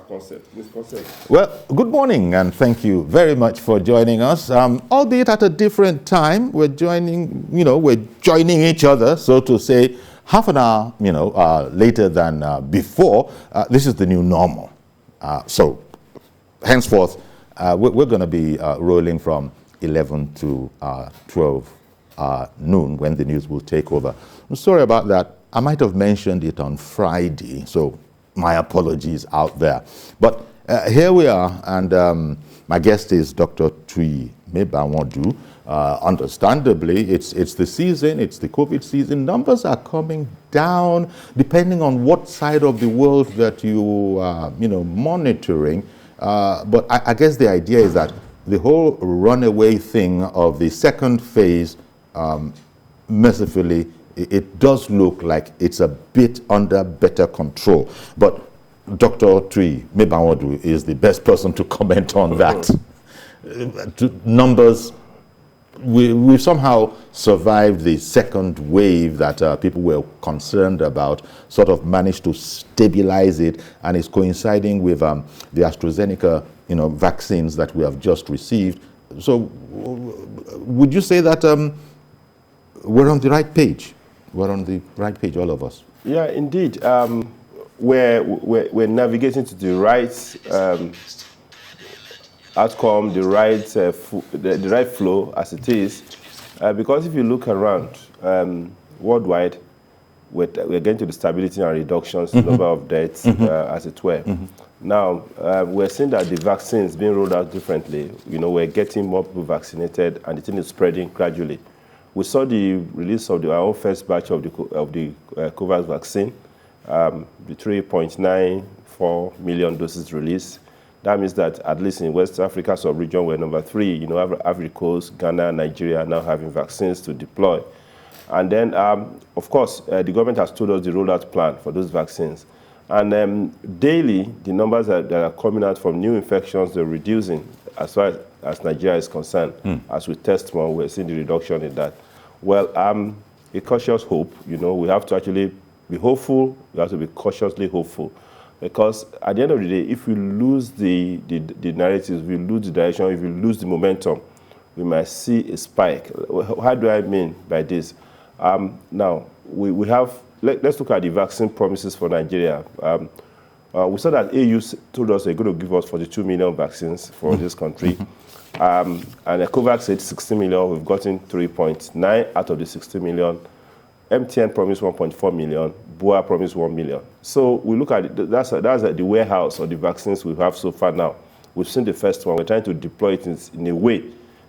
Concept. Ms. Concept. Well, good morning, and thank you very much for joining us. Albeit at a different time, we're joining each other, so to say, half an hour, later than before. This is the new normal. So, henceforth, we're going to be rolling from 11 to 12 noon when the news will take over. I'm sorry about that. I might have mentioned it on Friday, so my apologies out there. But here we are, and my guest is Dr. Tui Mebanwodu. Understandably, it's the season, it's the COVID season. Numbers are coming down, depending on what side of the world that you are, monitoring. But I guess the idea is that the whole runaway thing of the second phase, mercifully, it does look like it's a bit under better control. But Dr. Tui Mebanwodu is the best person to comment on that. Numbers, we've somehow survived the second wave that people were concerned about, sort of managed to stabilize it, and it's coinciding with the AstraZeneca vaccines that we have just received. So would you say that we're on the right page? We're on the right page, all of us. Yeah, indeed. We're navigating to the right outcome, the right flow as it is. Because if you look around worldwide, we're getting to the stability and reductions, number of deaths, as it were. Now, we're seeing that the vaccine is being rolled out differently. We're getting more people vaccinated, and the thing is spreading gradually. We saw the release of our own first batch of the COVID vaccine, the 3.94 million doses released. That means that at least in West Africa sub-region, we're number 3. Ivory Coast, Ghana, Nigeria are now having vaccines to deploy. And then, of course, the government has told us the rollout plan for those vaccines. And daily, the numbers that are coming out from new infections, they're reducing as far as Nigeria is concerned. As we test more, we're seeing the reduction in that. Well, a cautious hope. We have to actually be hopeful. We have to be cautiously hopeful. Because at the end of the day, if we lose the narratives, we lose the direction, if we lose the momentum, we might see a spike. How do I mean by this? Now, we have, let's look at the vaccine promises for Nigeria. We saw that AU told us they're going to give us 42 million vaccines for this country. And COVAX said 60 million. We've gotten 3.9 out of the 60 million. MTN promised 1.4 million. BUA promised 1 million. So we look at it, that's the warehouse of the vaccines we have so far now. We've seen the first one. We're trying to deploy it in a way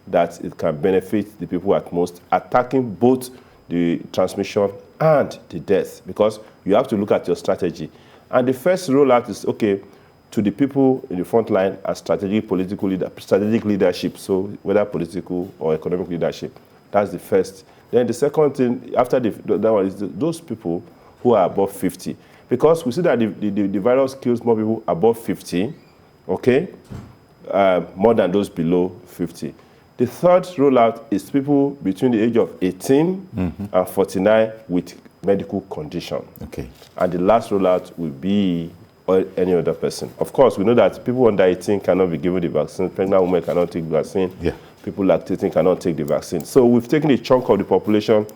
that it can benefit the people at most, attacking both the transmission and the death, because you have to look at your strategy. And the first rollout is, okay, to the people in the front line as strategic leadership, so whether political or economic leadership. That's the first. Then the second thing, after that one, is those people who are above 50. Because we see that the virus kills more people above 50, okay, more than those below 50. The third rollout is people between the age of 18 and 49 with medical condition. Okay. And the last rollout will be any other person. Of course, we know that people under 18 cannot be given the vaccine. Pregnant women cannot take the vaccine. Yeah. People lactating cannot take the vaccine. So we've taken a chunk of the population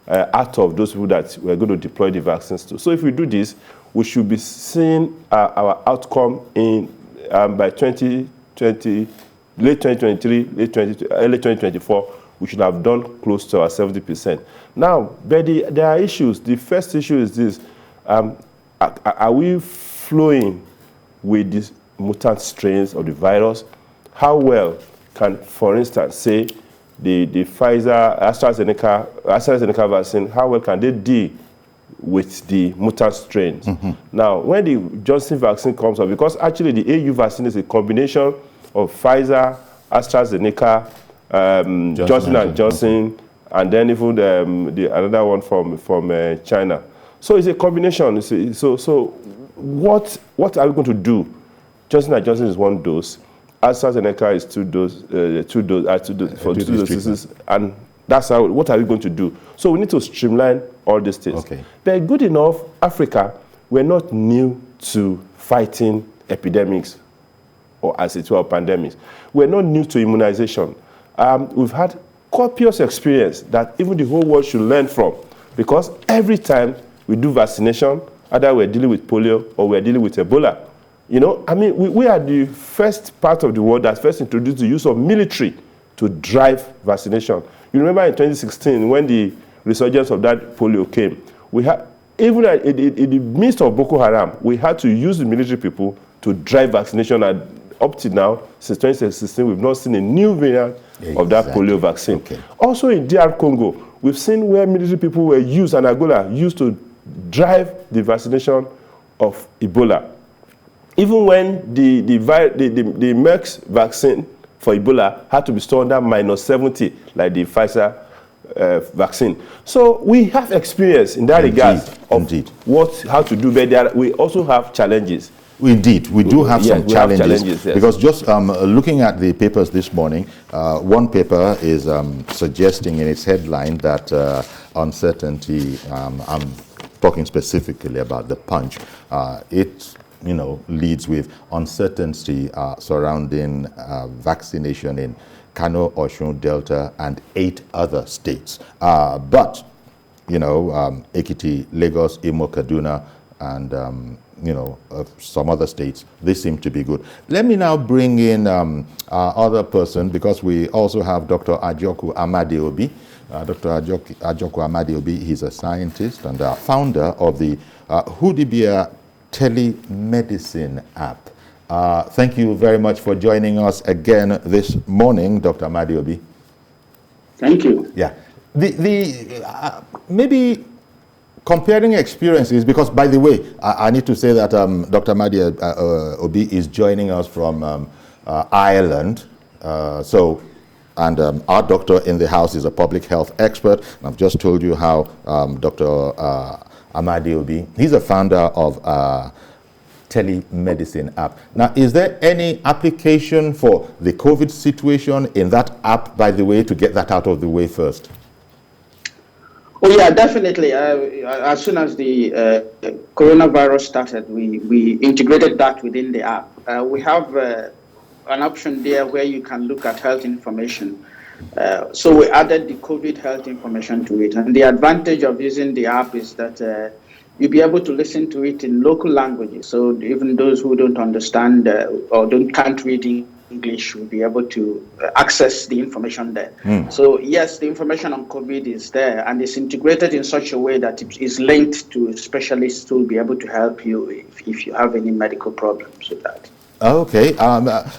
out of those people that we're going to deploy the vaccines to. So if we do this, we should be seeing our outcome in by 2020, late 2023, early 2024, we should have done close to our 70%. Now, but there are issues. The first issue is this. Are we flowing with these mutant strains of the virus? How well can, for instance, say the Pfizer, AstraZeneca vaccine, how well can they deal with the mutant strains? Now, when the Johnson vaccine comes up, because actually the AU vaccine is a combination of Pfizer, AstraZeneca, Johnson & Johnson, and then even another one from China. So it's a combination. So what are we going to do? Johnson & Johnson is 1 dose. AstraZeneca is 2 doses, and that's how. What are we going to do? So we need to streamline all these things. Okay. But good enough, Africa, we're not new to fighting epidemics or as it were pandemics. We're not new to immunization. We've had copious experience that even the whole world should learn from, because every time we do vaccination, either we're dealing with polio or we're dealing with Ebola. You know, I mean, we are the first part of the world that first introduced the use of military to drive vaccination. You remember in 2016 when the resurgence of that polio came, we had, even in the midst of Boko Haram, we had to use the military people to drive vaccination, and up to now, since 2016, we've not seen a new variant of that polio vaccine. Okay. Also in DR Congo, we've seen where military people were used, and Angola used to drive the vaccination of Ebola. Even when the Merck's vaccine for Ebola had to be stored under -70, like the Pfizer vaccine. So we have experience in that regard of how to do better. We also have challenges. Indeed, we do have some challenges, yes. Because just looking at the papers this morning, one paper is suggesting in its headline that uncertainty, I'm talking specifically about the Punch, it leads with uncertainty surrounding vaccination in Kano, Osun, Delta, and 8 other states. But, Ekiti, Lagos, Imo, Kaduna, and some other states, they seem to be good. Let me now bring in our other person, because we also have Dr. Ajoku Amadiobi. Dr. Ajoku Amadiobi, he's a scientist and founder of the Hudibia telemedicine app. Thank you very much for joining us again this morning, Dr. Amadiobi. Thank you. Yeah. Maybe comparing experiences, because, by the way, I need to say that Dr. Amadiobi is joining us from Ireland. And our doctor in the house is a public health expert. And I've just told you how Dr. Amadiobi, he's a founder of telemedicine app. Now, is there any application for the COVID situation in that app, by the way, to get that out of the way first? Oh yeah, definitely. As soon as the coronavirus started, we integrated that within the app. We have an option there where you can look at health information. So we added the COVID health information to it. And the advantage of using the app is that you'll be able to listen to it in local languages. So even those who don't understand or can't read English will be able to access the information there. So yes, the information on COVID is there, and it's integrated in such a way that it is linked to specialists who will be able to help you if you have any medical problems with that. Okay,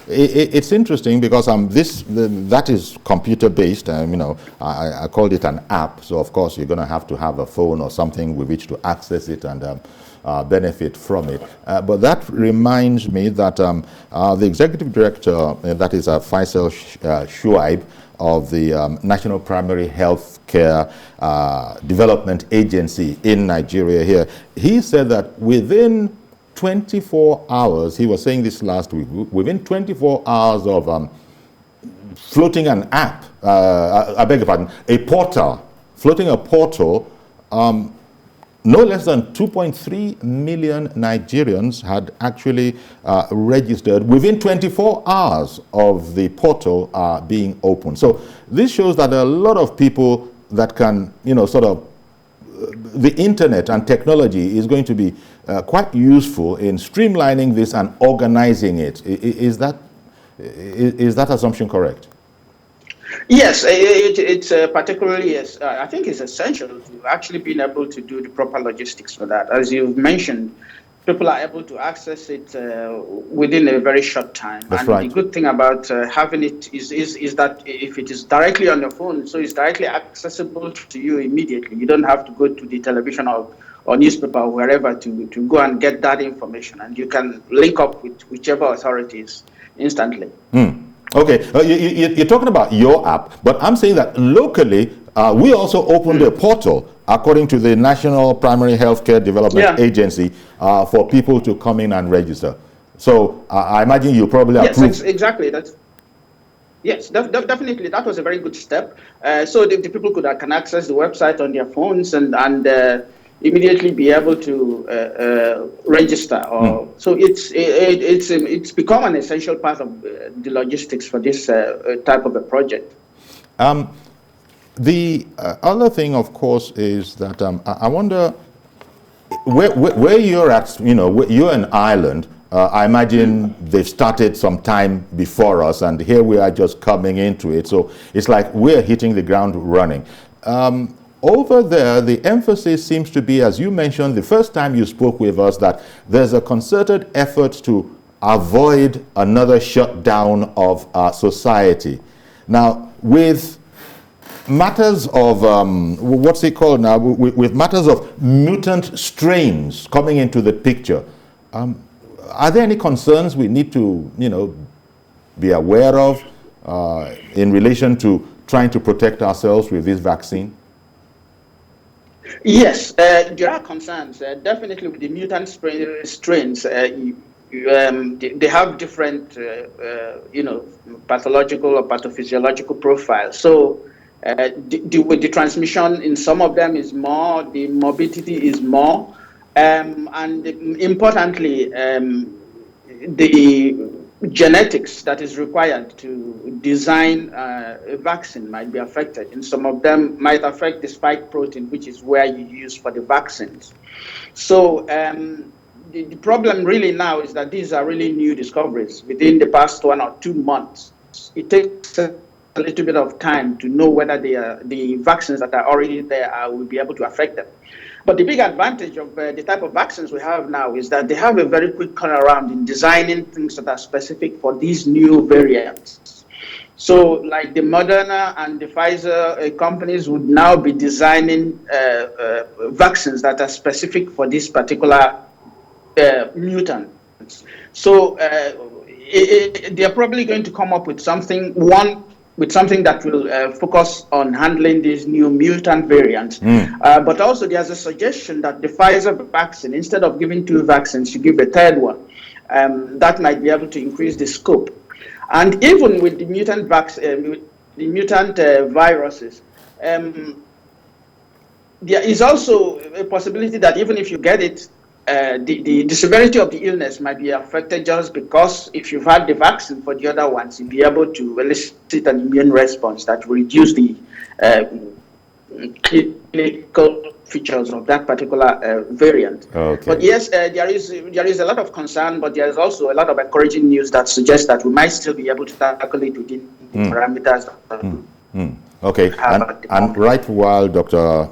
it's interesting because that is computer based. I called it an app, so of course you're going to have a phone or something with which to access it and benefit from it. But that reminds me that the executive director, that is Faisal Shuaib of the National Primary Health Care Development Agency in Nigeria here, he said that within 24 hours, he was saying this last week, within 24 hours of floating an app, I beg your pardon, floating a portal, no less than 2.3 million Nigerians had actually registered within 24 hours of the portal being open. So this shows that there are a lot of people that can, the internet and technology is going to be quite useful in streamlining this and organizing it. Is that assumption correct? Yes, it's particularly, yes, I think it's essential to actually being able to do the proper logistics for that. As you've mentioned, people are able to access it within a very short time. That's right. The good thing about having it is that if it is directly on your phone, so it's directly accessible to you immediately. You don't have to go to the television or newspaper or wherever to go and get that information, and you can link up with whichever authorities instantly. Okay, you're talking about your app, but I'm saying that locally, we also opened a portal, according to the National Primary Healthcare Development Agency, for people to come in and register. So I imagine you probably approved. Yes, exactly. Yes, definitely. That was a very good step. So the people can access the website on their phones, and immediately be able to register. Or so it's become an essential part of the logistics for this type of a project. The other thing, of course, is that I wonder where you're at. You know, you're an island. I imagine they've started some time before us, and here we are just coming into it. So it's like we're hitting the ground running. Over there, the emphasis seems to be, as you mentioned the first time you spoke with us, that there's a concerted effort to avoid another shutdown of our society. Now, with matters of, what's it called now, with matters of mutant strains coming into the picture, are there any concerns we need to, you know, be aware of in relation to trying to protect ourselves with this vaccine? Yes, there are concerns. Definitely with the mutant strains, they have different, pathological or pathophysiological profiles. So the transmission in some of them is more, the morbidity is more, and importantly, the genetics that is required to design a vaccine might be affected. And some of them might affect the spike protein, which is where you use for the vaccines. So the problem really now is that these are really new discoveries within the past 1 or 2 months. It takes a little bit of time to know whether the vaccines that are already there will be able to affect them. But the big advantage of the type of vaccines we have now is that they have a very quick turnaround in designing things that are specific for these new variants. So like the Moderna and the Pfizer companies would now be designing vaccines that are specific for this particular mutant. So they're probably going to come up with something that will focus on handling these new mutant variants. But also there's a suggestion that the Pfizer vaccine, instead of giving 2 vaccines, you give a third one. That might be able to increase the scope. And even with the mutant viruses, there is also a possibility that even if you get it, the severity of the illness might be affected just because if you've had the vaccine for the other ones, you'll be able to elicit an immune response that will reduce the clinical features of that particular variant. Okay. But yes, there is a lot of concern, but there is also a lot of encouraging news that suggests that we might still be able to tackle it within the parameters. Okay, and right while Dr.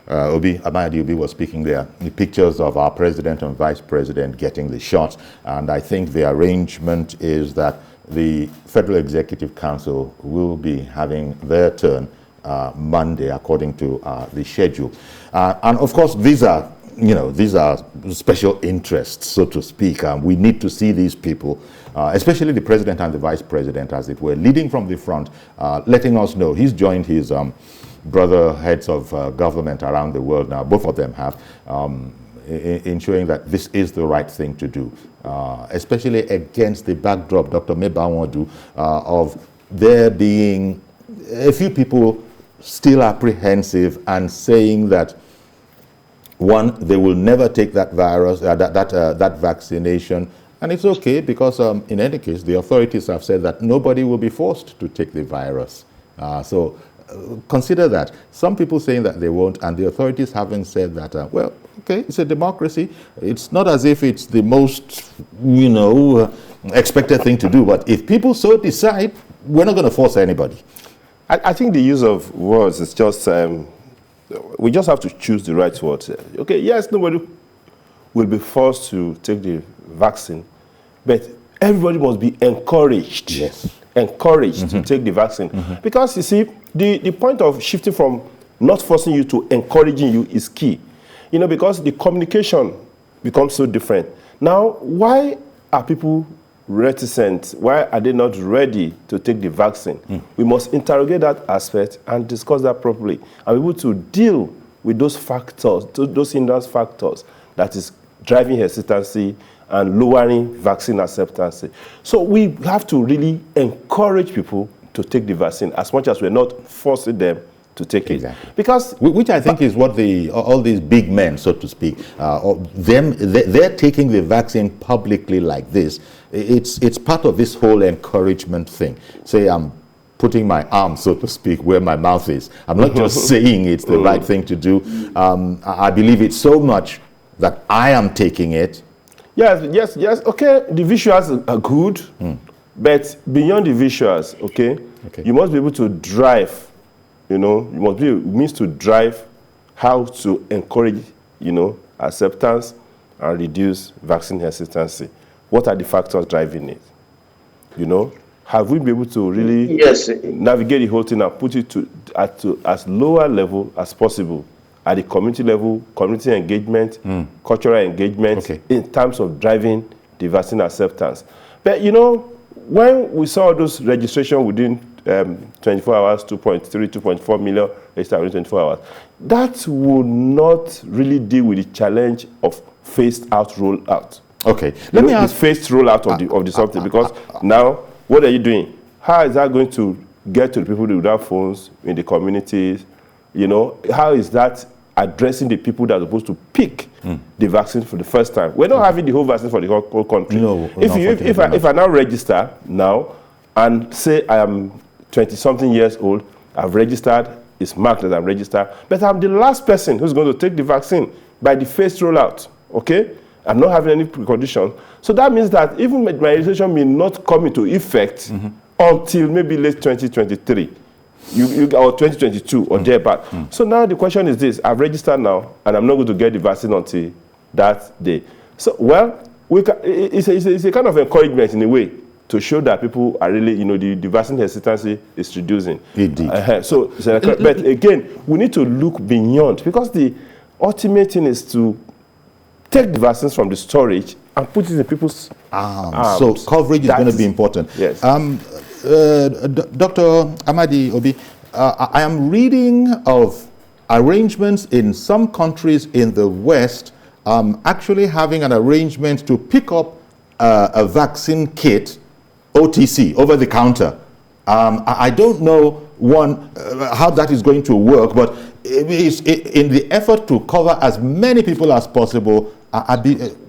Amadi Obi was speaking there, the pictures of our president and vice president getting the shots, and I think the arrangement is that the Federal Executive Council will be having their turn Monday according to the schedule. And of course, these are special interests, so to speak. We need to see these people, especially the president and the vice president, as it were, leading from the front, letting us know. He's joined his brother heads of government around the world now, both of them have, ensuring that this is the right thing to do, especially against the backdrop, Dr. Mebawandu, of there being a few people still apprehensive and saying that, one, they will never take that virus, that vaccination, and it's okay because in any case, the authorities have said that nobody will be forced to take the virus. So consider that. Some people saying that they won't, and the authorities haven't said that, well, okay, it's a democracy. It's not as if it's the most, expected thing to do, but if people so decide, we're not going to force anybody. I think the use of words is just, we just have to choose the right words. Okay, yes, nobody will be forced to take the vaccine, but everybody must be encouraged. Yes. Encouraged to take the vaccine. Because you see, the point of shifting from not forcing you to encouraging you is key. Because the communication becomes so different. Now, why are people reticent? Why are they not ready to take the vaccine? We must interrogate that aspect and discuss that properly and be able to deal with those factors, those hindrance factors that is driving hesitancy and lowering vaccine acceptance. So we have to really encourage people to take the vaccine as much as we're not forcing them to take Exactly. it. Because which I think is what all these big men, so to speak, they're taking the vaccine publicly like this. It's part of this whole encouragement thing. Say I'm putting my arm, so to speak, where my mouth is. I'm not just saying it's the right thing to do. I believe it so much that I am taking it. Yes. Okay, the visuals are good, but beyond the visuals, okay, you must be able to drive. You must be means to drive how to encourage, acceptance and reduce vaccine hesitancy. What are the factors driving it? Have we been able to really navigate the whole thing and put it at as lower level as possible at the community level, community engagement, cultural engagement, in terms of driving the vaccine acceptance? But when we saw those registration within 24 hours, 2.3, 2.4 million registered within 24 hours, that would not really deal with the challenge of phased out rollout. Okay, let me ask. Phased rollout of the something, because now what are you doing? How is that going to get to the people without phones in the communities? How is that addressing the people that are supposed to pick the vaccine for the first time? We're not having the whole vaccine for the whole country. No, if I now register now and say I am 20-something years old, I've registered, it's marked that I'm registered, but I'm the last person who's going to take the vaccine by the phased rollout, okay? I'm not having any precondition. So that means that even my registration may not come into effect until maybe late 2023. Or 2022 or thereabout. So now the question is this: I've registered now, and I'm not going to get the vaccine until that day. So, it's a kind of encouragement in a way to show that people are really, the vaccine hesitancy is reducing. Indeed. But again, we need to look beyond, because the ultimate thing is to take the vaccines from the storage and put it in people's arms. So coverage is going to be important. Yes. Dr. Amadi Obi, I am reading of arrangements in some countries in the West actually having an arrangement to pick up a vaccine kit, OTC, over the counter. I don't know, how that is going to work, but in the effort to cover as many people as possible,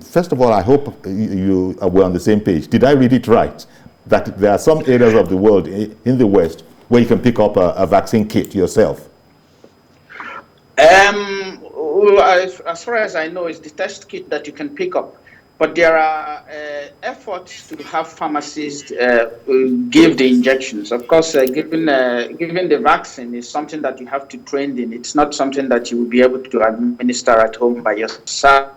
first of all, I hope you were on the same page. Did I read it right? That there are some areas of the world in the West where you can pick up a vaccine kit yourself? As far as I know, it's the test kit that you can pick up. But there are efforts to have pharmacists give the injections. Of course, giving the vaccine is something that you have to train in. It's not something that you will be able to administer at home by yourself.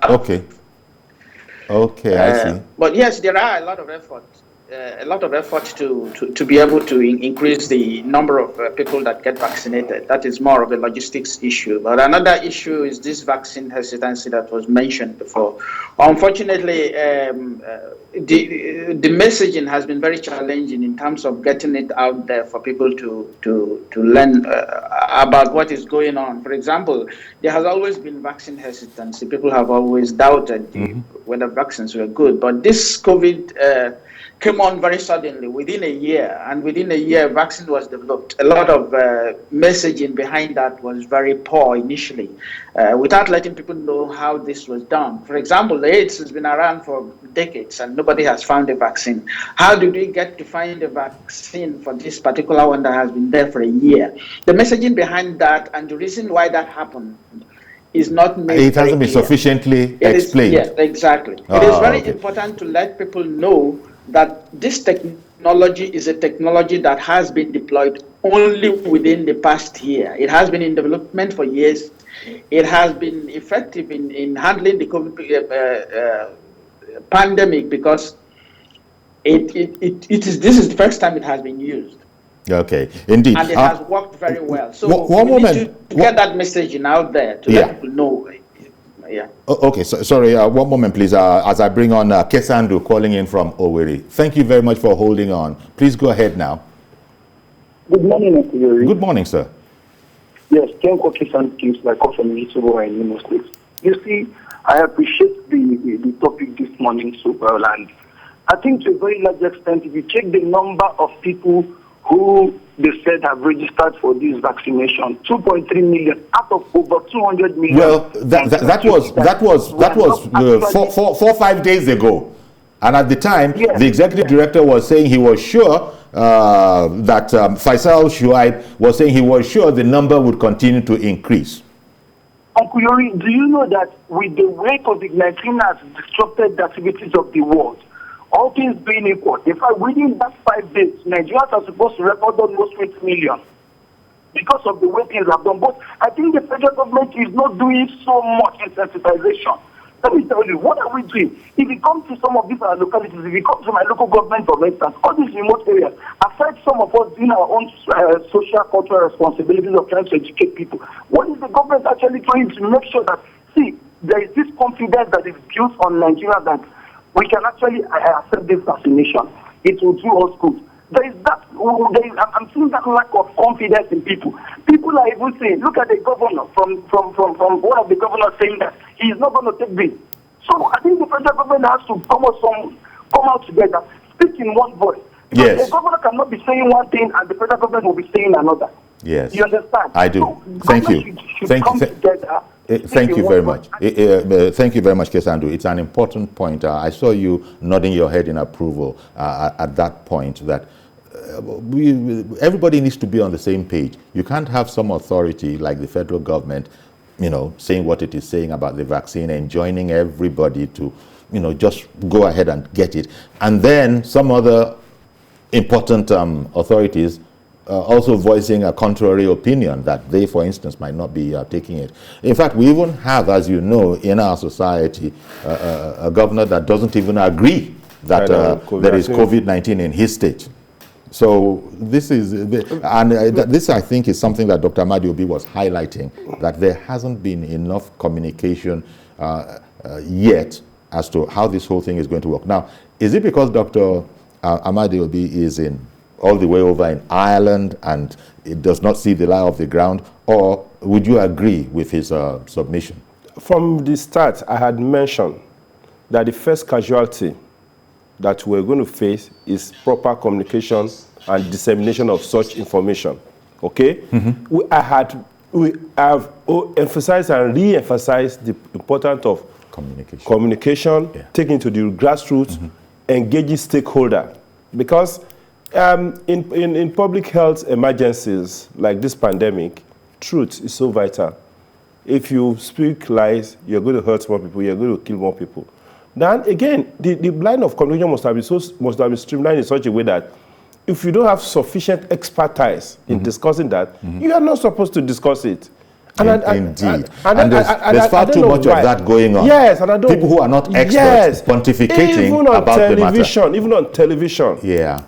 Okay, I see. But yes, there are a lot of efforts. To be able to increase the number of people that get vaccinated. That is more of a logistics issue. But another issue is this vaccine hesitancy that was mentioned before. Unfortunately, the messaging has been very challenging in terms of getting it out there for people to learn about what is going on. For example, there has always been vaccine hesitancy. People have always doubted whether vaccines were good. But this COVID came on very suddenly within a year, and within a year, vaccine was developed. A lot of messaging behind that was very poor initially, without letting people know how this was done. For example, AIDS has been around for decades, and nobody has found a vaccine. How did we get to find a vaccine for this particular one that has been there for a year? The messaging behind that and the reason why that happened is not made. It hasn't been sufficiently explained. Yes, exactly. It is very important to let people know that this technology is a technology that has been deployed only within the past year. It has been in development for years. It has been effective in handling the COVID pandemic because this is the first time it has been used. Okay, indeed. And it has worked very well. So one we moment. need to get that messaging out there to let people know. Yeah. Okay, sorry, one moment, please, as I bring on Kesandu calling in from Owerri. Thank you very much for holding on. Please go ahead now. Good morning, Mr. Yuri. Good morning, sir. Yes, Kenko Kesandu Kings, my call from Isubo and Imo State. You see, I appreciate the topic this morning so well, and I think to a very large extent, if you check the number of people who they said have registered for this vaccination. 2.3 million out of over 200 million. Well, that was 4 or 5 days ago. And at the time, the executive director was saying he was sure that Faisal Shuaib was saying he was sure the number would continue to increase. Uncle Yori, do you know that with the way COVID-19 has disrupted the activities of the world, all things being equal, in fact, within that 5 days, Nigerians are supposed to record almost 8 million because of the way things have done. But I think the federal government is not doing so much in sensitization. Let me tell you, what are we doing? If you come to some of these localities, if you come to my local government, for instance, all these remote areas, aside some of us doing our own social, cultural responsibilities of trying to educate people, what is the government actually trying to make sure that, see, there is this confidence that is built on Nigeria that we can actually accept this vaccination. It will do us good. I'm seeing that lack of confidence in people. People are even saying, look at the governor from one of the governors saying that he is not going to take this. So I think the federal government has to come out together, speak in one voice. Because the governor cannot be saying one thing and the federal government will be saying another. Yes. You understand? I do. So Thank you. Thank you very much. Thank you very much, Kesandu. It's an important point. I saw you nodding your head in approval at that point that everybody needs to be on the same page. You can't have some authority like the federal government, saying what it is saying about the vaccine and joining everybody to, just go ahead and get it. And then some other important authorities also voicing a contrary opinion that they, for instance, might not be taking it. In fact, we even have, as you know, in our society, a governor that doesn't even agree that there is COVID-19 in his state. So this is, this I think is something that Dr. Amadi Obi was highlighting, that there hasn't been enough communication yet as to how this whole thing is going to work. Now, is it because Dr. Amadi Obi is all the way over in Ireland and it does not see the lie of the ground, or would you agree with his submission? From the start, I had mentioned that the first casualty that we're going to face is proper communication and dissemination of such information. Okay? Mm-hmm. We have emphasized and re-emphasized the importance of communication taken to the grassroots, engaging stakeholders. Because in public health emergencies like this pandemic, truth is so vital. If you speak lies, you're going to hurt more people, you're going to kill more people. Then again, the line of communication must have been streamlined in such a way that if you don't have sufficient expertise in discussing that, you are not supposed to discuss it. Indeed. And there's far too much of that going on. Yes, and I don't. People who are not experts pontificating about the matter. Even on television. Yeah.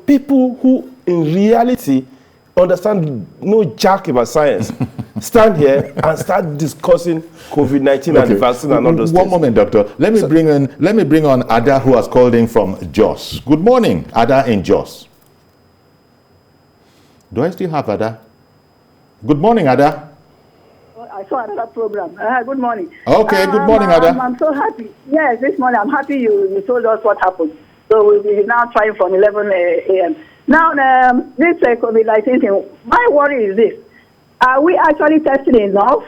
People who in reality understand no jack about science stand here and start discussing COVID-19 and the vaccine and all those things. One moment, doctor. Let me bring on Ada, who has called in from Jos. Good morning, Ada in Jos. Do I still have Ada? Good morning, Ada. I saw another program. Good morning. Okay, good morning, Ada. I'm so happy. Yes, this morning I'm happy you told us what happened. So we'll be now trying from 11 a.m. Now, this COVID-19 thing, my worry is this. Are we actually testing enough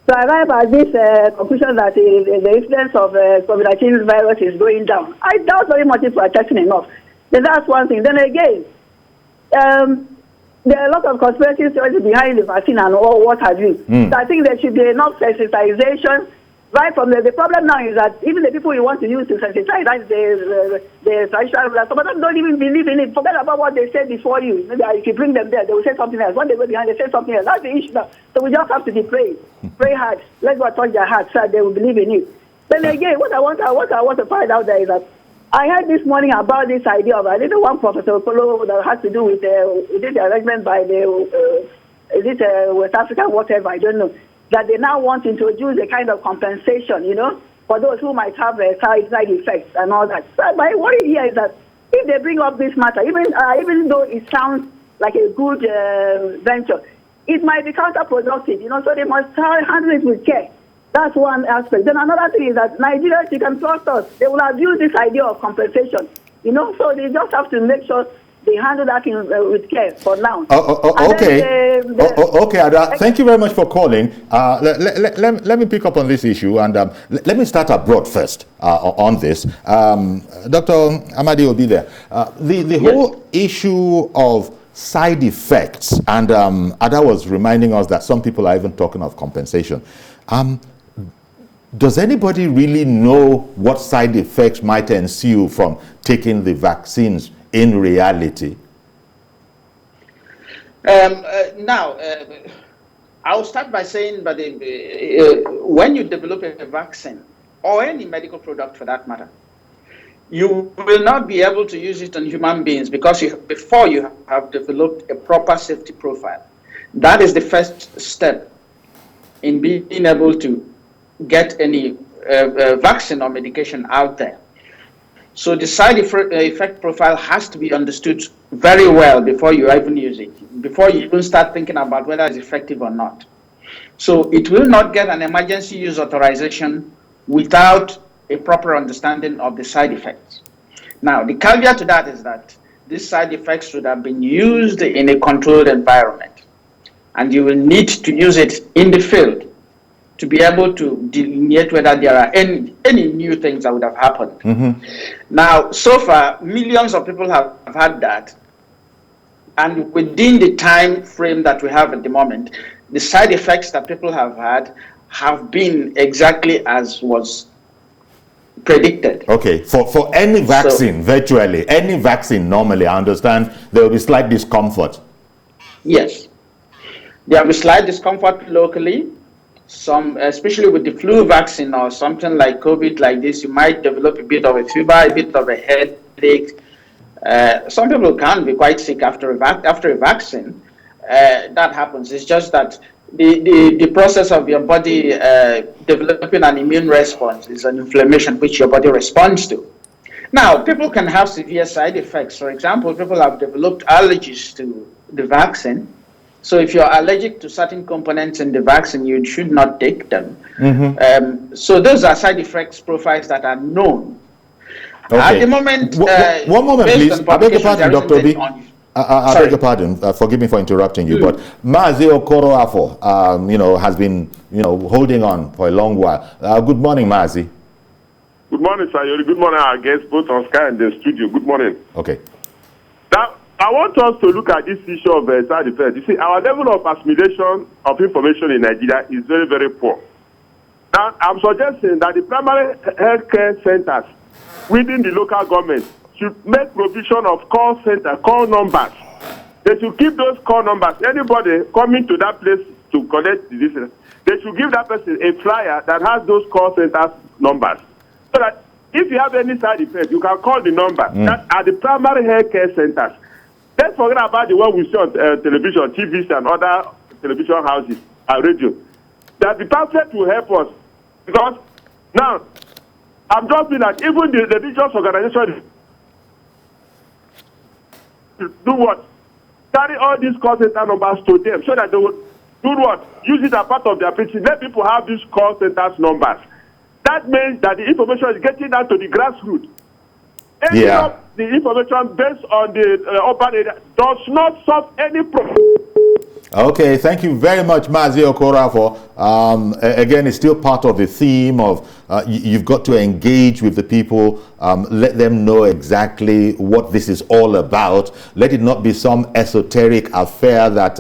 to arrive at this conclusion that the incidence of COVID-19 virus is going down? I doubt very much if we are testing enough. Then that's one thing. Then again, there are a lot of conspiracy theories behind the vaccine and all what have you. So I think there should be enough sensitization. Right from the problem now is that even the people you want to use to sensitize, that's the traditional rulers, some of them don't even believe in it. Forget about what they said before you. Maybe if you bring them there, they will say something else. When they go behind, they say something else. That's the issue now. So we just have to be praying. Pray hard. Let God touch their hearts so they will believe in it. Then again, what I want to find out there is that I heard this morning about this idea of, I didn't want Professor Okolo that has to do with this arrangement by West Africa, whatever, I don't know, that they now want to introduce a kind of compensation, for those who might have side effects and all that. So my worry here is that if they bring up this matter, even though it sounds like a good venture, it might be counterproductive, so they must handle it with care. That's one aspect. Then another thing is that Nigerians, you can trust us, they will abuse this idea of compensation, so they just have to make sure they handle that thing with care for now. Okay. Okay, Ada, thank you very much for calling. Let me pick up on this issue, and let me start abroad first on this. Dr. Amadi will be there. The whole issue of side effects, and Ada was reminding us that some people are even talking of compensation. Does anybody really know what side effects might ensue from taking the vaccines in reality? I'll start by saying that when you develop a vaccine, or any medical product for that matter, you will not be able to use it on human beings because before you have developed a proper safety profile. That is the first step in being able to get any vaccine or medication out there. So the side effect profile has to be understood very well before you even use it, before you even start thinking about whether it's effective or not. So it will not get an emergency use authorization without a proper understanding of the side effects. Now, the caveat to that is that these side effects should have been used in a controlled environment, and you will need to use it in the field to be able to delineate whether there are any new things that would have happened. Mm-hmm. Now, so far, millions of people have had that, and within the time frame that we have at the moment, the side effects that people have had have been exactly as was predicted. Okay, for any vaccine, virtually, any vaccine normally, I understand there will be slight discomfort. Yes. There will be slight discomfort locally. Some, especially with the flu vaccine or something like COVID like this, you might develop a bit of a fever, a bit of a headache. Some people can be quite sick after a vaccine. That happens. It's just that the process of your body developing an immune response is an inflammation which your body responds to. Now, people can have severe side effects. For example, people have developed allergies to the vaccine. So if you're allergic to certain components in the vaccine, you should not take them. Mm-hmm. So those are side effects profiles that are known. Okay. At the moment, one moment, please. I beg your pardon, Dr. B. I beg your pardon. Forgive me for interrupting you, but Mazi Okoroafo, has been, holding on for a long while. Good morning, Mazi. Good morning, sir. Good morning, our guests, both on Sky and the studio. Good morning. Okay. Now, I want us to look at this issue of side effects. You see, our level of assimilation of information in Nigeria is very, very poor. Now, I'm suggesting that the primary healthcare centers within the local government should make provision of call numbers. They should keep those call numbers. Anybody coming to that place to collect diseases, they should give that person a flyer that has those call centers numbers. So that if you have any side effects, you can call the number. That are the primary healthcare centers. Let's forget about the one we see on television, TVs, and other television houses and radio. That the pamphlet will help us. Because now, I'm just feeling that even the religious organization do what? Carry all these call center numbers to them so that they will do what? Use it as part of their preaching. Let people have these call centers numbers. That means that the information is getting down to the grassroots. The information based on the urban area does not solve any problem. Okay, thank you very much, Mazi Okoroafo. Again, it's still part of the theme of you've got to engage with the people, let them know exactly what this is all about. Let it not be some esoteric affair that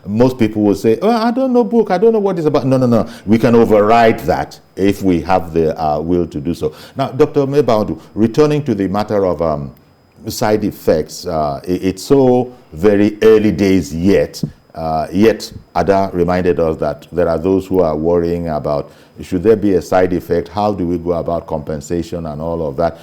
most people will say, oh, I don't know book, I don't know what it's about. No. We can override that if we have the will to do so. Now, Dr. Mebaudu, returning to the matter of side effects, it's so very early days yet. Yet Ada reminded us that there are those who are worrying about, should there be a side effect, how do we go about compensation and all of that.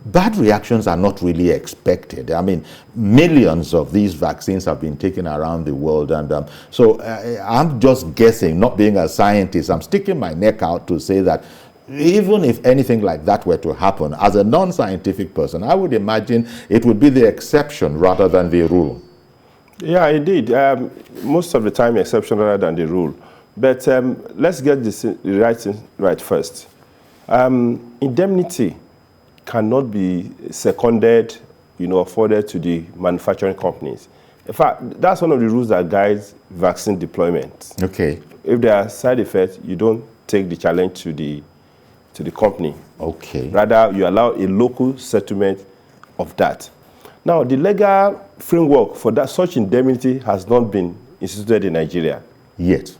Bad reactions are not really expected. I mean, millions of these vaccines have been taken around the world, and so I'm just guessing, not being a scientist, I'm sticking my neck out to say that even if anything like that were to happen, as a non-scientific person, I would imagine it would be the exception rather than the rule. Yeah, indeed. Most of the time, exception rather than the rule. But let's get this right first. Indemnity cannot be seconded, afforded to the manufacturing companies. In fact, that's one of the rules that guides vaccine deployment. Okay. If there are side effects, you don't take the challenge to the company. Okay. Rather, you allow a local settlement of that. Now, the legal framework for that such indemnity has not been instituted in Nigeria. Yet.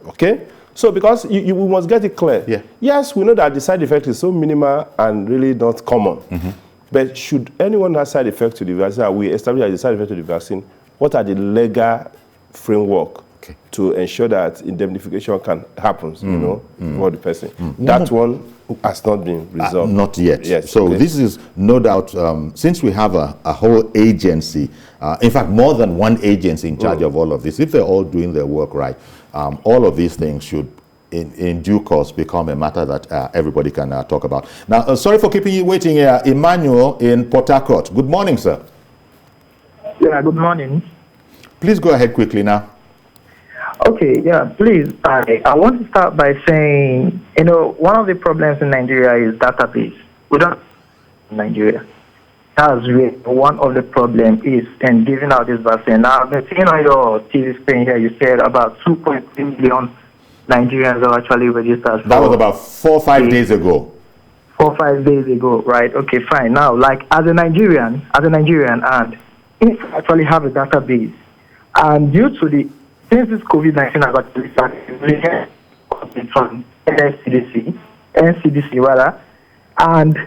Okay? So, because we must get it clear. Yeah. Yes, we know that the side effect is so minimal and really not common. But should anyone have side effect to the vaccine, we establish the side effect to the vaccine, what are the legal framework to ensure that indemnification can happen, for the person? That one has not been resolved. Not yet. Yes. So this is no doubt, since we have a whole agency, in fact, more than one agency in charge of all of this, if they're all doing their work right, all of these things should, in due course, become a matter that everybody can talk about. Now, sorry for keeping you waiting here. Emmanuel in Port Harcourt. Good morning, sir. Yeah, good morning. Please go ahead quickly now. Okay, yeah, please. I want to start by saying, one of the problems in Nigeria is database. We don't in Nigeria. That's where one of the problems is in giving out this vaccine. Now, I've been seeing on your TV screen here, you said about 2.3 million Nigerians are actually registered. That was about 4 or 5 days ago. 4 or 5 days ago, right? Okay, fine. Now, like as a Nigerian, and if I actually have a database, and due to since this COVID-19 has actually started from NCDC rather, and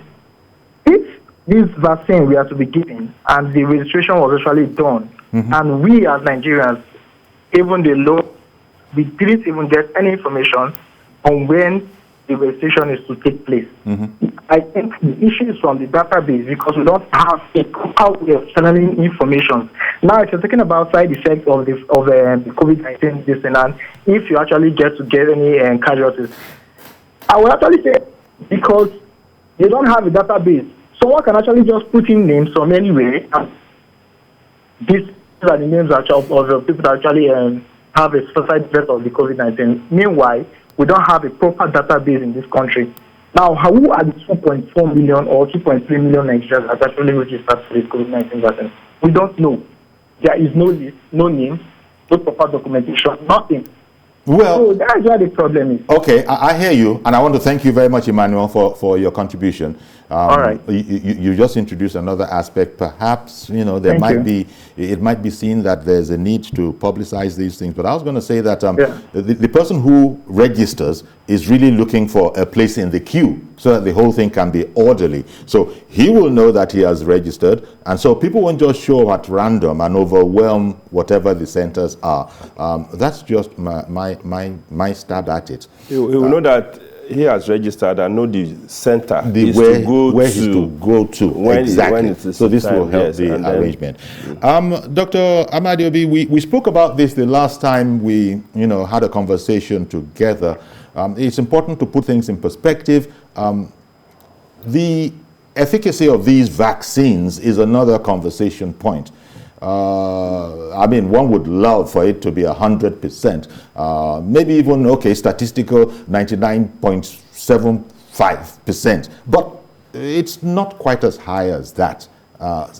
if this vaccine we are to be given and the registration was actually done, and we as Nigerians, even we didn't even get any information on when the registration is to take place. I think the issue is from the database because we don't have a proper way of channeling information. Now, if you're talking about side effects of the COVID-19 disease, and if you actually get any casualties, I will actually say because you don't have a database, someone can actually just put in names from anywhere. And these are the names of the people that actually have a side effect of the COVID-19. Meanwhile, we don't have a proper database in this country. Now, who are the 2.4 million or 2.3 million Nigerians that actually registered for this COVID-19 vaccine? We don't know. There is no list, no name, no proper documentation, nothing. Well, so that's where the problem is. Okay, I hear you, and I want to thank you very much, Emmanuel, for your contribution. All right. You just introduced another aspect. Perhaps it might be seen that there's a need to publicize these things. But I was going to say that the person who registers is really looking for a place in the queue so that the whole thing can be orderly. So he will know that he has registered, and so people won't just show at random and overwhelm whatever the centers are. That's just my stab at it. He will know that he has registered and know the center where he's to go to. Exactly. So this will help the arrangement. Dr. Amadiobi, we spoke about this the last time we had a conversation together. It's important to put things in perspective. The efficacy of these vaccines is another conversation point. One would love for it to be 100%, maybe even, statistical 99.75%, but it's not quite as high as that.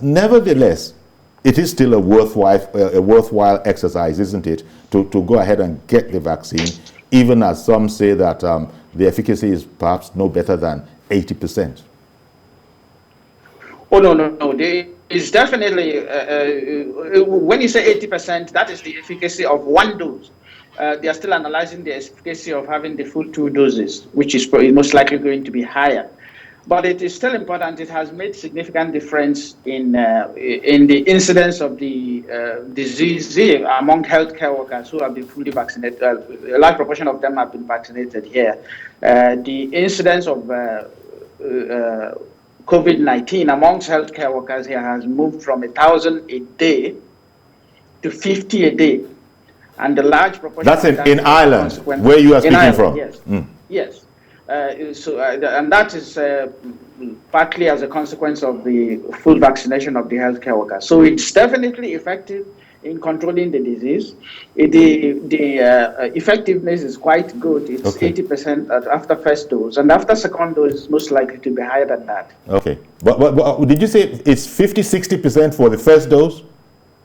Nevertheless, it is still a worthwhile exercise, isn't it, to go ahead and get the vaccine, even as some say that the efficacy is perhaps no better than 80%. Oh, no. It's definitely, when you say 80%, that is the efficacy of one dose. They are still analyzing the efficacy of having the full 2 doses, which is most likely going to be higher. But it is still important. It has made significant difference in the incidence of the disease among healthcare workers who have been fully vaccinated. A large proportion of them have been vaccinated here. The incidence of COVID-19 amongst healthcare workers here has moved from 1,000 a day to 50 a day. And the large proportion that's in Ireland, where you are speaking from. Yes. Yes. And that is partly as a consequence of the full vaccination of the healthcare workers. So it's definitely effective. in controlling the disease. The effectiveness is quite good. It's 80% after first dose, and after second dose, it's most likely to be higher than that. Okay. But did you say it's 50-60% for the first dose?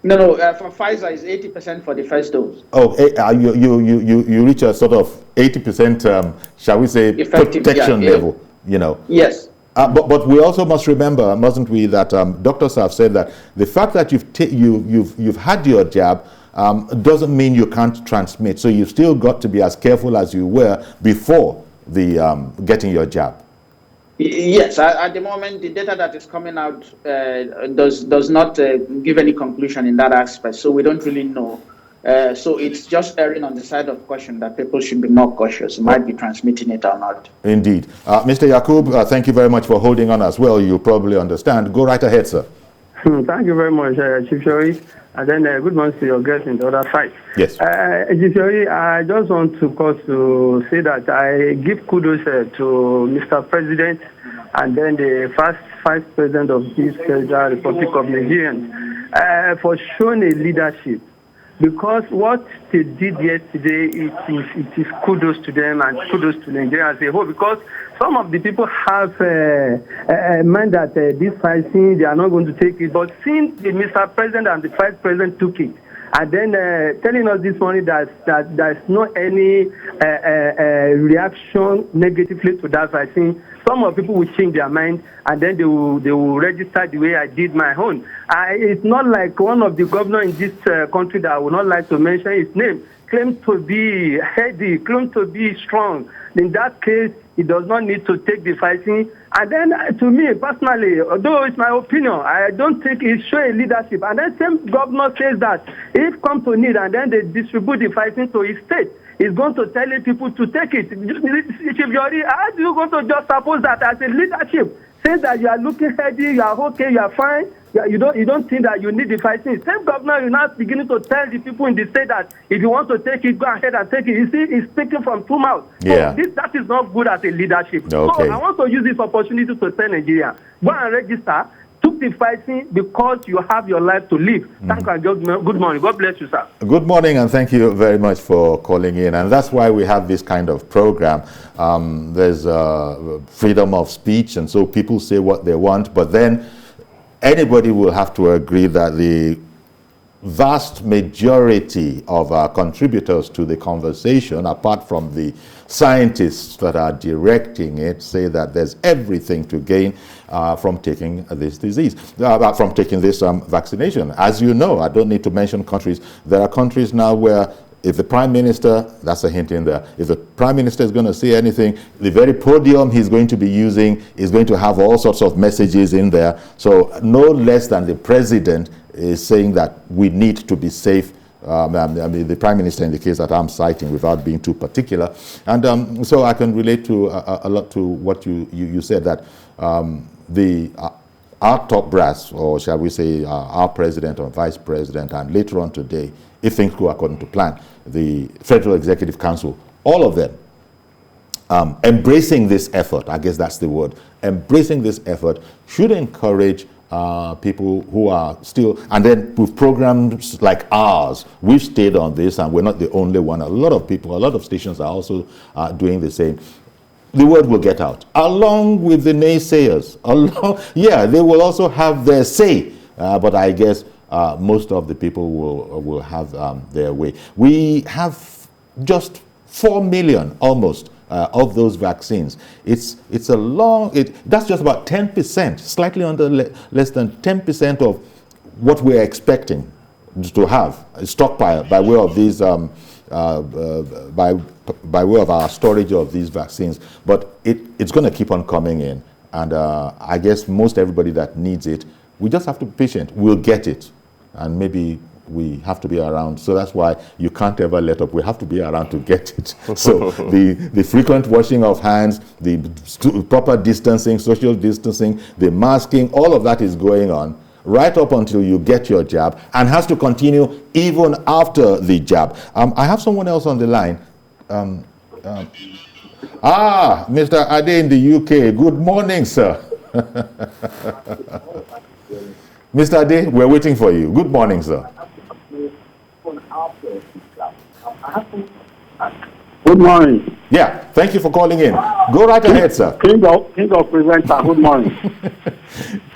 No, for Pfizer, it's 80% for the first dose. Oh, you reach a sort of 80%, shall we say, protection level, you know? Yes. But we also must remember, mustn't we, that doctors have said that the fact that you've had your jab doesn't mean you can't transmit. So you've still got to be as careful as you were before the getting your jab. Yes, at the moment, the data that is coming out does not give any conclusion in that aspect. So we don't really know. So it's just erring on the side of caution that people should be more cautious. Might be transmitting it or not. Indeed. Mr. Yakub, thank you very much for holding on as well. You probably understand. Go right ahead, sir. Thank you very much, Chief Shori. And then good morning to your guests in the other side. Yes. Chief Shori, I just want to say that I give kudos to Mr. President and then the first Vice President of this Federal Republic of Nigeria for showing a leadership. Because what they did yesterday, it is kudos to them and kudos to Nigeria as a whole. Because some of the people have meant that this vaccine, they are not going to take it. But since the Mr. President and the Vice President took it, and then telling us this morning that there's not any reaction negatively to that vaccine, some of people will change their mind and then they will register the way I did my own. It's not like one of the governors in this country that I would not like to mention his name claimed to be heady, claimed to be strong. In that case, he does not need to take the vaccine. And then to me personally, although it's my opinion, I don't think it shows leadership. And then same governor says that if come to need and then they distribute the vaccine to his state, he's going to tell people to take it. Chief Yori, how do you go to just suppose that as a leadership, say that you are looking healthy, you are okay, you are fine, you don't think that you need the vaccine. Same governor, you're now beginning to tell the people in the state that if you want to take it, go ahead and take it. You see, he's speaking from two mouths. Yeah. So that is not good as a leadership. Okay. So I want to use this opportunity to tell Nigeria, go and register, took the vaccine because you have your life to live. Thank you. Good morning. God bless you, sir. Good morning, and thank you very much for calling in. And that's why we have this kind of program. There's freedom of speech, and so people say what they want, but then anybody will have to agree that the vast majority of our contributors to the conversation, apart from the scientists that are directing it, say that there's everything to gain from taking this disease, from taking this vaccination. As you know, I don't need to mention countries. There are countries now where if the Prime Minister, that's a hint in there, if the Prime Minister is going to say anything, the very podium he's going to be using is going to have all sorts of messages in there. So no less than the President is saying that we need to be safe. I mean, the Prime Minister in the case that I'm citing without being too particular. And so I can relate to a lot to what you said, that our top brass, or shall we say our President or Vice President, and later on today, if things go according to plan, the Federal Executive Council, all of them, embracing this effort, I guess that's the word, embracing this effort should encourage people who are still, and then with programs like ours, we've stayed on this and we're not the only one. A lot of people, a lot of stations are also doing the same. The word will get out, along with the naysayers. Yeah, they will also have their say, but I guess most of the people will have their way. We have just 4 million almost of those vaccines. It's a long, that's just about 10%, slightly under less than 10% of what we're expecting to have a stockpile by way of these by way of our storage of these vaccines. But it's going to keep on coming in, and I guess most everybody that needs it, we just have to be patient. We'll get it, and maybe we have to be around. So that's why you can't ever let up. We have to be around to get it. So the frequent washing of hands, the proper distancing, social distancing, the masking, all of that is going on right up until you get your jab, and has to continue even after the jab. I have someone else on the line. Mr. Ade in the UK. Good morning, sir. Mr. Ade, we're waiting for you. Good morning, sir. Good morning. Yeah, thank you for calling in. Go right ahead, sir. King of presenter, good morning.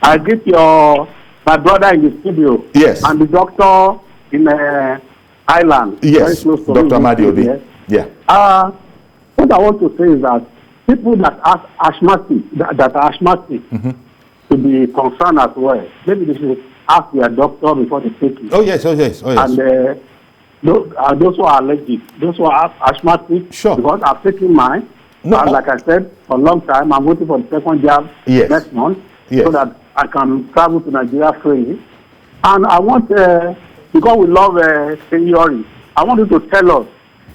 I greet my brother in the studio. Yes. And the doctor in Ireland. Yes, Dr. Madiobi. Yeah. What I want to say is that people that are asthmatic, to be concerned as well. Maybe they should ask their doctor before they take it. Oh yes. And those who are allergic, those who are asthmatic, sure. Because I've taken mine. No. And like I said, for a long time, I'm waiting for the second jab next month, so that I can travel to Nigeria freely. And I want, because we love seniority, I want you to tell us,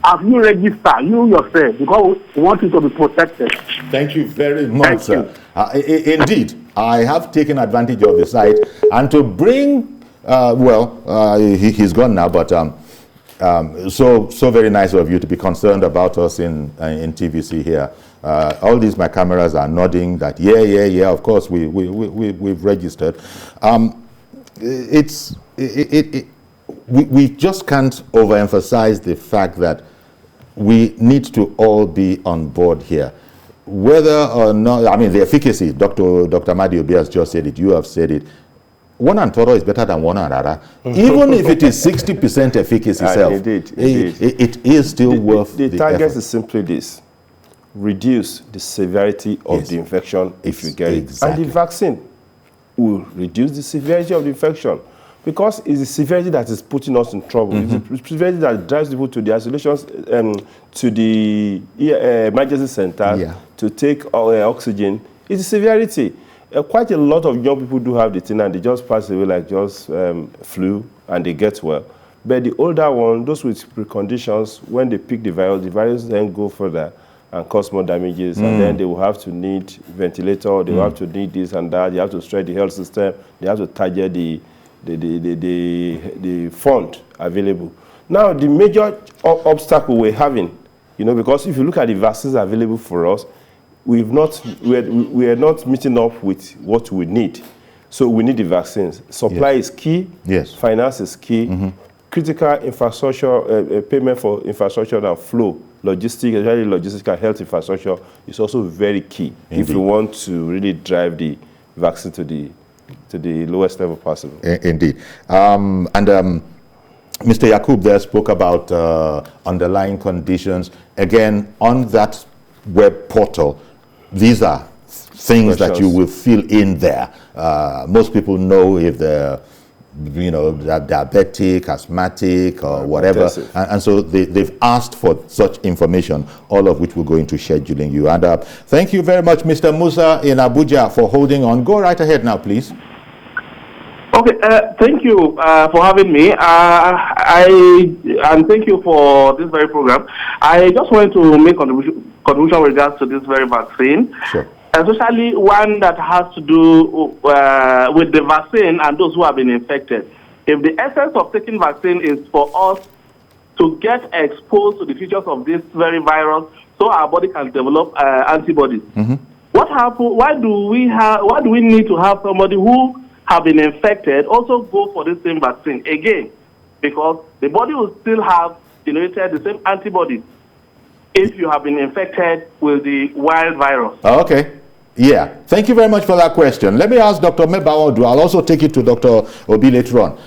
have you registered, you yourself, because we want you to be protected. Thank you very much, sir. Indeed, I have taken advantage of the site, and to bring, he's gone now, but so very nice of you to be concerned about us in TVC here. All these my cameras are nodding that yeah, of course we've registered. We just can't overemphasize the fact that we need to all be on board here. Whether or not, I mean, the efficacy, Dr. Madiobi has just said it, you have said it. One and Toro is better than one and Rara. Even if it is 60% efficacy it is still worth the target effort. is simply this: reduce the severity of the infection if you get it. And the vaccine will reduce the severity of the infection, because it's the severity that is putting us in trouble. It's the severity that drives people to the isolations, to the emergency center to take oxygen. It's the severity. Quite a lot of young people do have the thing and they just pass away like just flu and they get well. But the older one, those with preconditions, when they pick the virus then go further and cause more damages, and then they will have to need ventilator, they will have to need this and that, they have to stretch the health system, they have to target the fund available. Now, the major obstacle we're having, because if you look at the vaccines available for us, we are not meeting up with what we need. So we need the vaccines. Supply is key. Yes. Finance is key. Critical infrastructure, payment for infrastructure and flow, logistics, especially logistical health infrastructure, is also very key. Indeed. If we want to really drive the vaccine to the lowest level possible. Indeed. Mr. Yakub there spoke about underlying conditions. Again, on that web portal, these are things that you will fill in there. Most people know if they're diabetic, asthmatic, or whatever. And so they've asked for such information, all of which will go into scheduling you. And thank you very much, Mr. Musa in Abuja, for holding on. Go right ahead now, please. Okay, thank you for having me. And thank you for this very program. I just wanted to make contribution with regards to this very vaccine. Sure. Especially one that has to do with the vaccine and those who have been infected. If the essence of taking vaccine is for us to get exposed to the features of this very virus so our body can develop antibodies, what happens? Why do we need to have somebody who have been infected also go for the same vaccine again? Because the body will still have generated the same antibodies if you have been infected with the wild virus. Okay. Yeah. Thank you very much for that question. Let me ask Dr. Mebawodu. I'll also take it to Dr. Obi later on.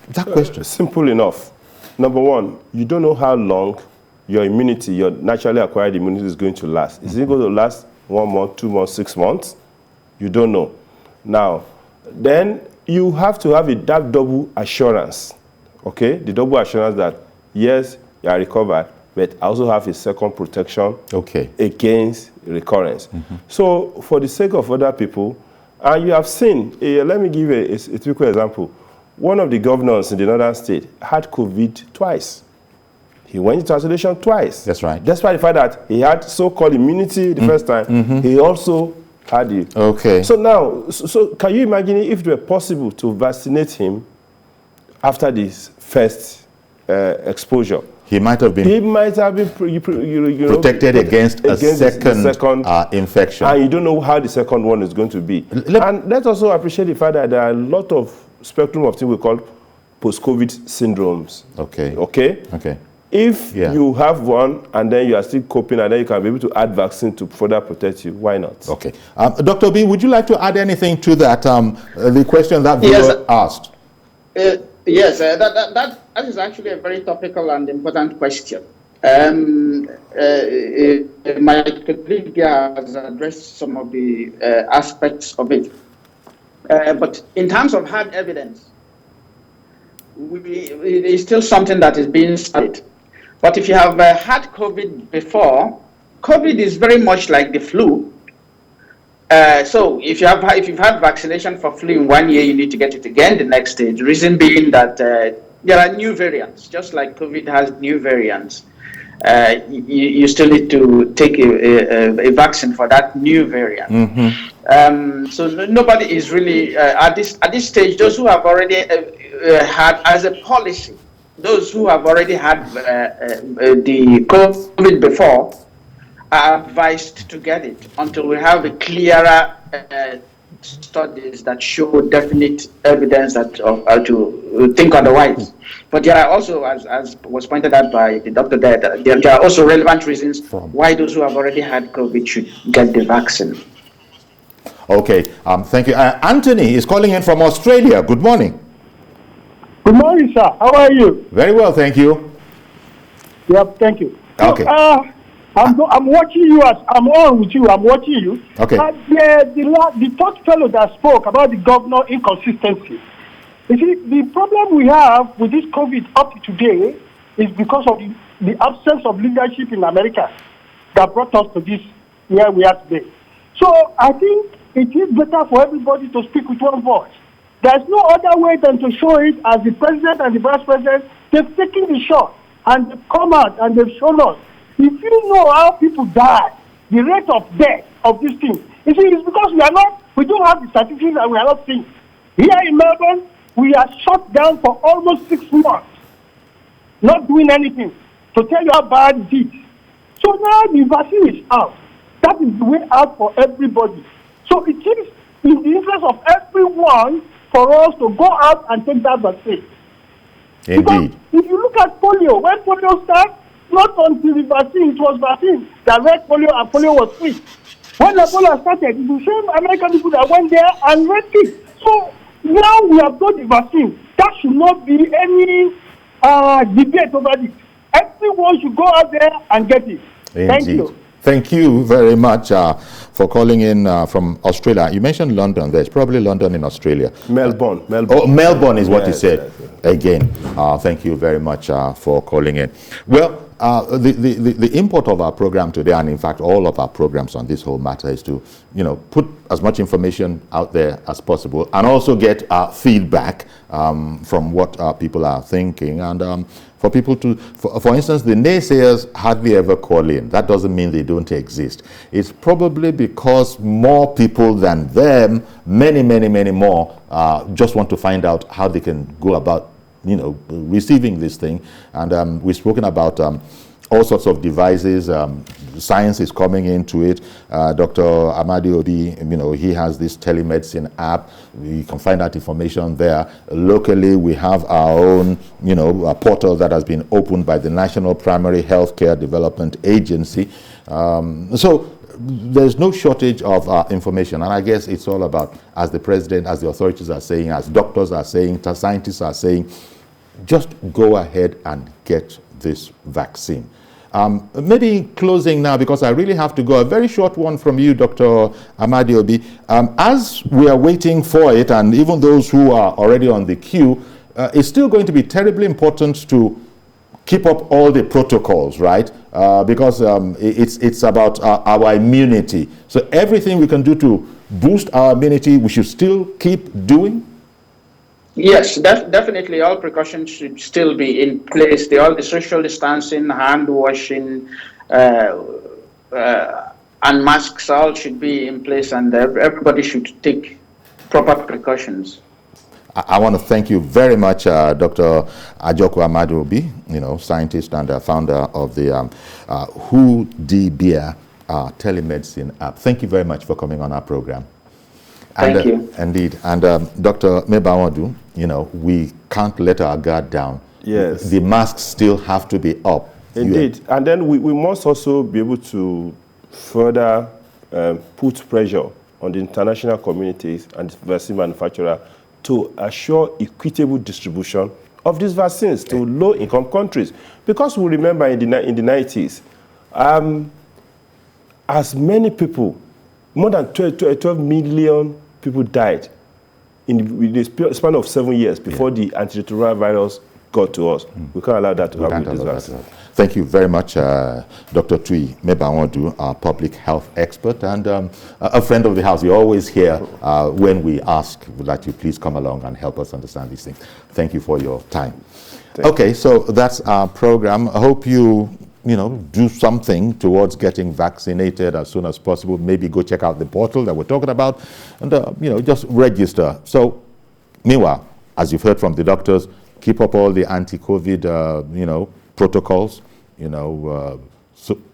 That question. Simple enough. Number one, you don't know how long your immunity, your naturally acquired immunity is going to last. Is it going to last 1 month, 2 months, 6 months? You don't know. Now, then you have to have that double assurance, okay? The double assurance that, yes, you are recovered, but I also have a second protection against recurrence. So for the sake of other people, and you have seen, let me give a typical example. One of the governors in the northern state had COVID twice. He went into isolation twice. That's right. Despite the fact that he had so-called immunity the first time, he also had it. Okay. So now, so can you imagine if it were possible to vaccinate him after this first exposure? He might have been protected against a second infection. And you don't know how the second one is going to be. And let's also appreciate the fact that there are a lot of spectrum of things we call post-COVID syndromes. Okay. Okay? Okay. If you have one and then you are still coping and then you can be able to add vaccine to further protect you, why not? Okay. Dr. B, would you like to add anything to that, the question that viewer asked? Yes, that is actually a very topical and important question. My colleague has addressed some of the aspects of it. But in terms of hard evidence, it is still something that is being studied. But if you have had COVID before, COVID is very much like the flu. So if you've had vaccination for flu in 1 year, you need to get it again the next stage. The reason being that there are new variants, just like COVID has new variants. You still need to take a vaccine for that new variant. So nobody is really at this stage. Those who have already had as a policy, those who have already had the COVID before are advised to get it until we have a clearer studies that show definite evidence that to think otherwise. But there are also, as was pointed out by the doctor there are also relevant reasons why those who have already had COVID should get the vaccine. Okay, thank you. Anthony is calling in from Australia. Good morning. Good morning, sir. How are you? Very well, thank you. Yep, thank you. Okay. I'm watching you. I'm on with you. I'm watching you. Okay. The third fellow that spoke about the governor inconsistency. You see, the problem we have with this COVID up to today is because of the absence of leadership in America that brought us to this where we are today. So I think it is better for everybody to speak with one voice. There's no other way than to show it as the president and the vice president, they've taken the shot and they've come out and they've shown us. If you know how people die, the rate of death of this thing, you see, it's because we don't have the statistics and we are not seeing. Here in Melbourne, we are shut down for almost 6 months, not doing anything to tell you how bad it is. So now the vaccine is out. That is the way out for everybody. So it is in the interest of everyone for us to go out and take that vaccine. Indeed. Because if you look at polio, when polio started, not until the vaccine, it was vaccine that read polio and polio was free. When Ebola started, it's the same American people that went there and read it. So now we have got the vaccine. That should not be any debate over this. Everyone should go out there and get it. Indeed. Thank you. Thank you very much for calling in from Australia. You mentioned London. There's probably London in Australia. Melbourne. Oh, Melbourne is what you said. Again, thank you very much for calling in. Well, the import of our program today, and in fact all of our programs on this whole matter, is to put as much information out there as possible and also get feedback from what people are thinking, and for people to, for instance, the naysayers hardly ever call in. That doesn't mean they don't exist. It's probably because more people than them, many more, just want to find out how they can go about receiving this thing. And we've spoken about all sorts of devices. Science is coming into it. Dr. Amadi Obi, he has this telemedicine app. You can find that information there. Locally, we have our own, a portal that has been opened by the National Primary Healthcare Development Agency. So there's no shortage of information, and I guess it's all about, as the president, as the authorities are saying, as doctors are saying, as scientists are saying, just go ahead and get this vaccine. Maybe closing now, because I really have to go, a very short one from you, Dr. Amadi Obi. As we are waiting for it, and even those who are already on the queue, it's still going to be terribly important to keep up all the protocols, right? Because it's about our immunity. So everything we can do to boost our immunity, we should still keep doing? Yes, definitely. All precautions should still be in place. All the social distancing, hand washing, and masks all should be in place, and everybody should take proper precautions. I want to thank you very much, Dr. Ajoku Amadi Obi, scientist and founder of the Who Di Beer telemedicine app. Thank you very much for coming on our program. Thank you. Indeed. And Dr. Mebawadu, we can't let our guard down. Yes. The masks still have to be up. Indeed. And then we must also be able to further put pressure on the international communities and vaccine manufacturer to assure equitable distribution of these vaccines to low-income countries. Because we remember in the 90s, as many people, more than 12 million people died in the span of 7 years before the antiretroviral virus got to us. We can't allow that to happen with this vaccine. Thank you very much, Dr. Tui Mebawadu, our public health expert and a friend of the house. You're always here when we ask that you please come along and help us understand these things. Thank you for your time. Okay, so that's our program. I hope you do something towards getting vaccinated as soon as possible. Maybe go check out the portal that we're talking about and, just register. So, meanwhile, as you've heard from the doctors, keep up all the anti-COVID, protocols,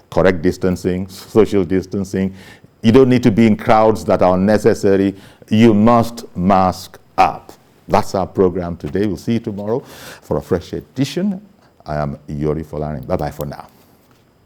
correct distancing, social distancing. You don't need to be in crowds that are unnecessary. You must mask up. That's our program today. We'll see you tomorrow for a fresh edition. I am Yori Folarin. Bye-bye for now.